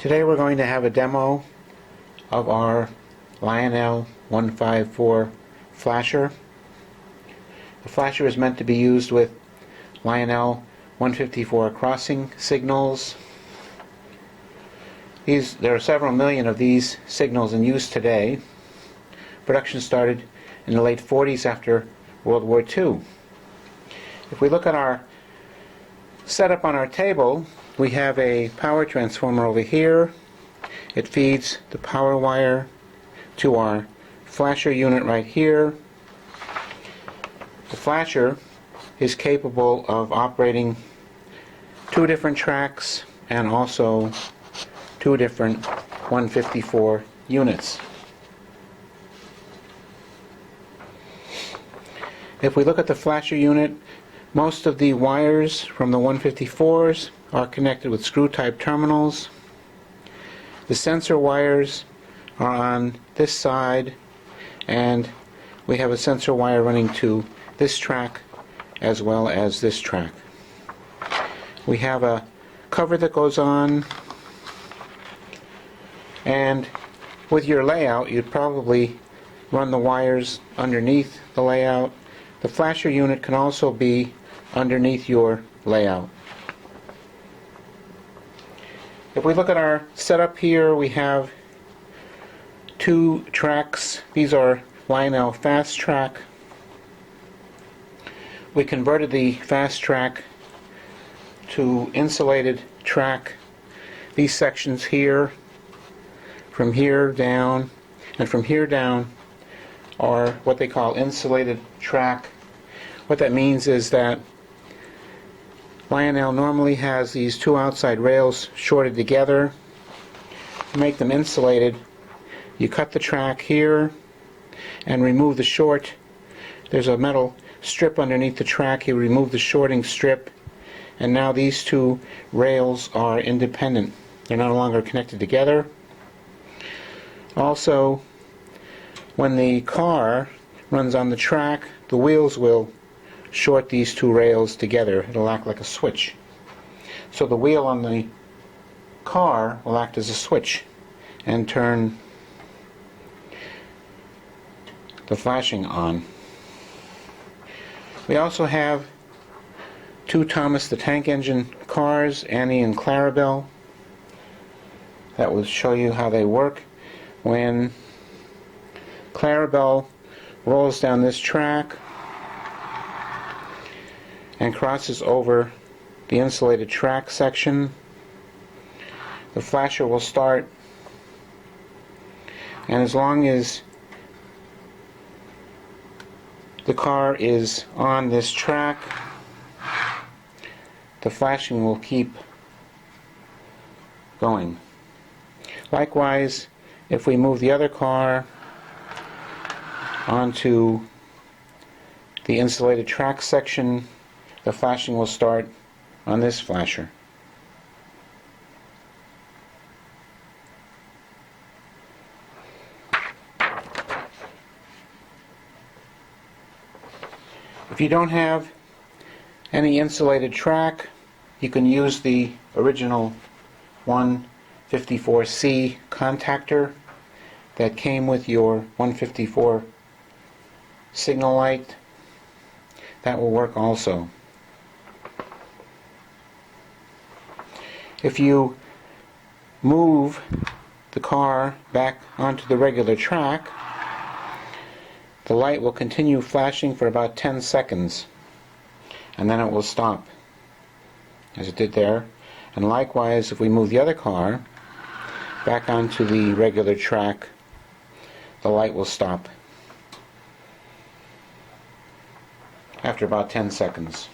Today we're going to have a demo of our flash154 flasher. The flasher is meant to be used with flash154 crossing signals. There are several million of these signals in use today. Production started in the late 40s after World War II. If we look at our setup on our table, we have a power transformer over here. It feeds the power wire to our flasher unit right here. The flasher is capable of operating 2 different tracks and also 2 different 154 units. If we look at the flasher unit, most of the wires from the 154s are connected with screw-type terminals. The sensor wires are on this side, and we have a sensor wire running to this track as well as this track. We have a cover that goes on, and with your layout you'd probably run the wires underneath the layout. The flasher unit can also be underneath your layout. If we look at our setup here, we have 2 tracks. These are Lionel Fast Track. We converted the Fast Track to insulated track. These sections here, from here down, and from here down are what they call insulated track. What that means is that Lionel normally has these 2 outside rails shorted together. To make them insulated, you cut the track here and remove the short. There's a metal strip underneath the track. You remove the shorting strip, and now these 2 rails are independent. They're no longer connected together. Also, when the car runs on the track, the wheels will short these 2 rails together. It'll act like a switch. So the wheel on the car will act as a switch and turn the flashing on. We also have 2 Thomas the Tank Engine cars, Annie and Clarabelle. That will show you how they work. When Clarabelle rolls down this track and crosses over the insulated track section, the flasher will start, and as long as the car is on this track, the flashing will keep going. Likewise, if we move the other car onto the insulated track section, the flashing will start on this flasher. If you don't have any insulated track, you can use the original 154C contactor that came with your 154 signal light. That will work also. If you move the car back onto the regular track, the light will continue flashing for about 10 seconds, and then it will stop, as it did there. And likewise, if we move the other car back onto the regular track, the light will stop after about 10 seconds.